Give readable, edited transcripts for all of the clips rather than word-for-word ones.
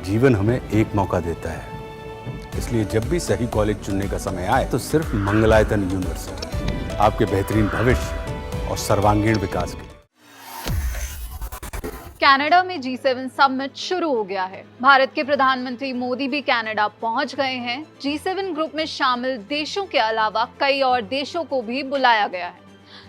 जीवन हमें एक मौका देता है, इसलिए जब भी सही कॉलेज चुनने का समय आए तो सिर्फ मंगलायतन यूनिवर्सिटी आपके बेहतरीन भविष्य और सर्वांगीण विकास के लिए। कनाडा में G7 समिट शुरू हो गया है। भारत के प्रधानमंत्री मोदी भी कनाडा पहुंच गए हैं। G7 ग्रुप में शामिल देशों के अलावा कई और देशों को भी बुलाया गया है,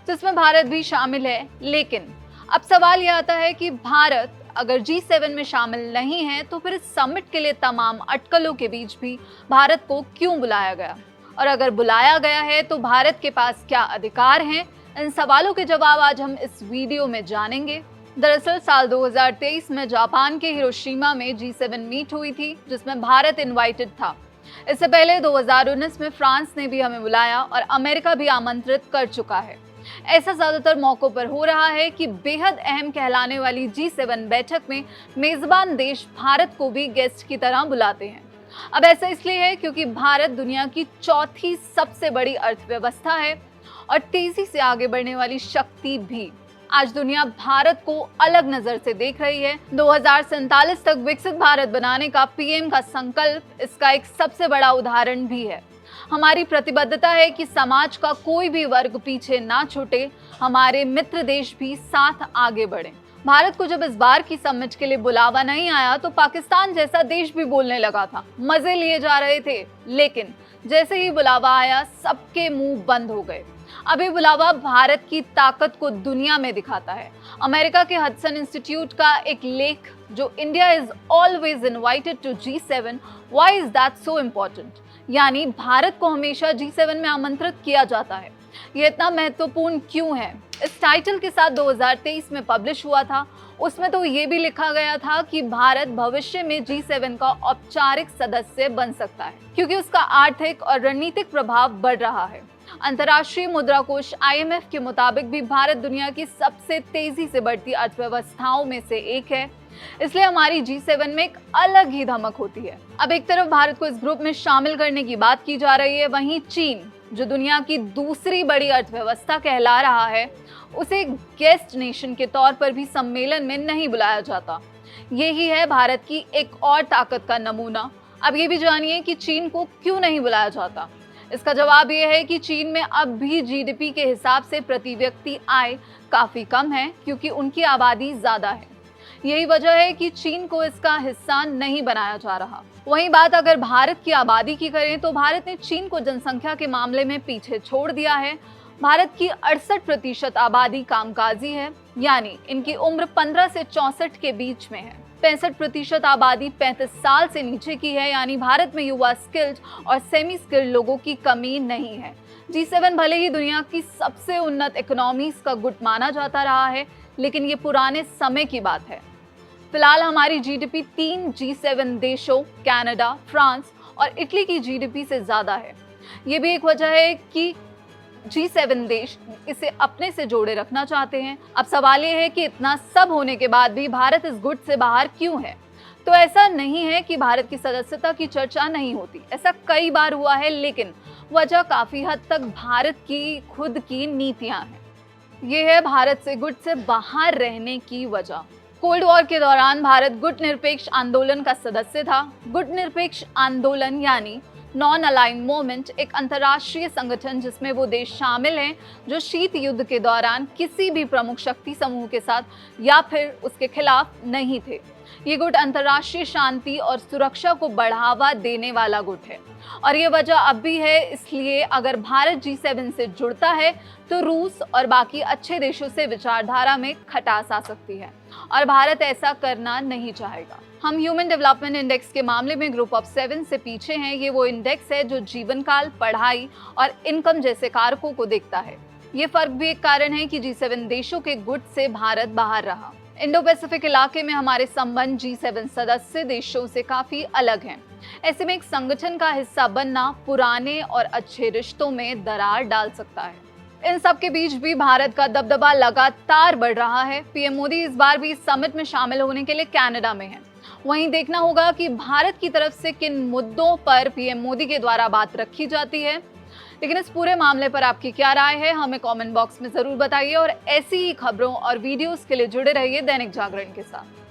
जिसमें भारत भी शामिल है। लेकिन अब सवाल यह आता है कि भारत अगर G7 में शामिल नहीं है तो फिर इस समिट के लिए तमाम अटकलों के बीच भी भारत को क्यों बुलाया गया, और अगर बुलाया गया है तो भारत के पास क्या अधिकार हैं? इन सवालों के जवाब आज हम इस वीडियो में जानेंगे। दरअसल साल 2023 में जापान के हिरोशिमा में G7 मीट हुई थी, जिसमें भारत इनवाइटेड था। इससे पहले 2019 में फ्रांस ने भी हमें बुलाया और अमेरिका भी आमंत्रित कर चुका है। ऐसा ज्यादातर मौकों पर हो रहा है कि बेहद अहम कहलाने वाली G7 बैठक में मेजबान देश भारत को भी गेस्ट की तरह बुलाते हैं। अब ऐसा इसलिए है क्योंकि भारत दुनिया की चौथी सबसे बड़ी अर्थव्यवस्था है और तेजी से आगे बढ़ने वाली शक्ति भी। आज दुनिया भारत को अलग नजर से देख रही है। 2047 तक विकसित भारत बनाने का पीएम का संकल्प इसका एक सबसे बड़ा उदाहरण भी है। हमारी प्रतिबद्धता है कि समाज का कोई भी वर्ग पीछे ना छूटे, हमारे मित्र देश भी साथ आगे बढ़े। भारत को जब इस बार की समिट के लिए बुलावा नहीं आया तो पाकिस्तान जैसा देश भी बोलने लगा था, मजे लिए जा रहे थे। लेकिन जैसे ही बुलावा आया सबके मुंह बंद हो गए। अभी बुलावा भारत की ताकत को दुनिया में दिखाता है। अमेरिका के हडसन इंस्टीट्यूट का एक लेख जो India is always invited to G7, why is that so important, यानी भारत को हमेशा G7 में आमंत्रित किया जाता है, ये इतना महत्वपूर्ण क्यों है? इस टाइटल के साथ 2023 में पब्लिश हुआ था। उसमें तो ये भी लिखा गया था कि भारत भविष्य में G7 का औपचारिक सदस्य बन सकता है क्योंकि उसका आर्थिक और रणनीतिक प्रभाव बढ़ रहा है। अंतर्राष्ट्रीय मुद्रा कोष IMF के मुताबिक भी भारत दुनिया की सबसे तेजी से बढ़ती अर्थव्यवस्थाओं में से एक है, इसलिए हमारी G7 में एक अलग ही धमक होती है। अब एक तरफ भारत को इस ग्रुप में शामिल करने की बात की जा रही है, वहीं चीन जो दुनिया की दूसरी बड़ी अर्थव्यवस्था कहला रहा है, उसे गेस्ट नेशन के तौर पर भी सम्मेलन में नहीं बुलाया जाता। यही है भारत की एक और ताकत का नमूना। अब ये भी जानिए कि चीन को क्यों नहीं बुलाया जाता। इसका जवाब ये है कि चीन में अब भी GDP के हिसाब से प्रति व्यक्ति आय काफी कम है क्योंकि उनकी आबादी ज्यादा है। यही वजह है कि चीन को इसका हिस्सा नहीं बनाया जा रहा। वहीं बात अगर भारत की आबादी की करें तो भारत ने चीन को जनसंख्या के मामले में पीछे छोड़ दिया है। भारत की 68% आबादी कामकाजी है, यानी इनकी उम्र 15 से 64 के बीच में है। 65% आबादी 35 साल से नीचे की है, यानी भारत में युवा स्किल्ड और सेमी स्किल्ड लोगों की कमी नहीं है। G7 भले ही दुनिया की सबसे उन्नत इकोनॉमीज का गुट माना जाता रहा है, लेकिन ये पुराने समय की बात है। फिलहाल हमारी GDP 3 G7 देशों कनाडा, फ्रांस और इटली की GDP से ज्यादा है। ये भी एक वजह है कि G7 देश इसे अपने से जोड़े रखना चाहते हैं। अब सवाल ये है कि इतना सब होने के बाद भी भारत इस गुट से बाहर क्यों है? तो ऐसा नहीं है कि भारत की सदस्यता की चर्चा नहीं होती, ऐसा कई बार हुआ है, लेकिन वजह काफी हद तक भारत की खुद की नीतियां हैं। ये है भारत से गुट से बाहर रहने की वजह। कोल्ड वॉर के दौरान भारत गुट निरपेक्ष आंदोलन का सदस्य था। गुट निरपेक्ष आंदोलन यानी नॉन अलाइन मूवमेंट एक अंतर्राष्ट्रीय संगठन जिसमें वो देश शामिल हैं जो शीत युद्ध के दौरान किसी भी प्रमुख शक्ति समूह के साथ या फिर उसके खिलाफ नहीं थे। ये गुट अंतर्राष्ट्रीय शांति और सुरक्षा को बढ़ावा देने वाला गुट है और ये वजह अब भी है। इसलिए अगर भारत G7 से जुड़ता है तो रूस और बाकी अच्छे देशों से विचारधारा में खटास आ सकती है और भारत ऐसा करना नहीं चाहेगा। हम ह्यूमन डेवलपमेंट इंडेक्स के मामले में ग्रुप ऑफ 7 से पीछे हैं। ये वो इंडेक्स है जो जीवन काल, पढ़ाई और इनकम जैसे कारकों को देखता है। ये फर्क भी एक कारण है कि G7 देशों के गुट से भारत बाहर रहा। इंडो पैसिफिक इलाके में हमारे संबंध G7 सदस्य देशों से काफी अलग हैं। ऐसे में एक संगठन का हिस्सा बनना पुराने और अच्छे रिश्तों में दरार डाल सकता है। इन सब के बीच भी भारत का दबदबा लगातार बढ़ रहा है। पीएम मोदी इस बार भी इस समिट में शामिल होने के लिए कनाडा में हैं। वहीं देखना होगा कि भारत की तरफ से किन मुद्दों पर पीएम मोदी के द्वारा बात रखी जाती है। लेकिन इस पूरे मामले पर आपकी क्या राय है, हमें कमेंट बॉक्स में जरूर बताइए और ऐसी ही खबरों और वीडियोस के लिए जुड़े रहिए दैनिक जागरण के साथ।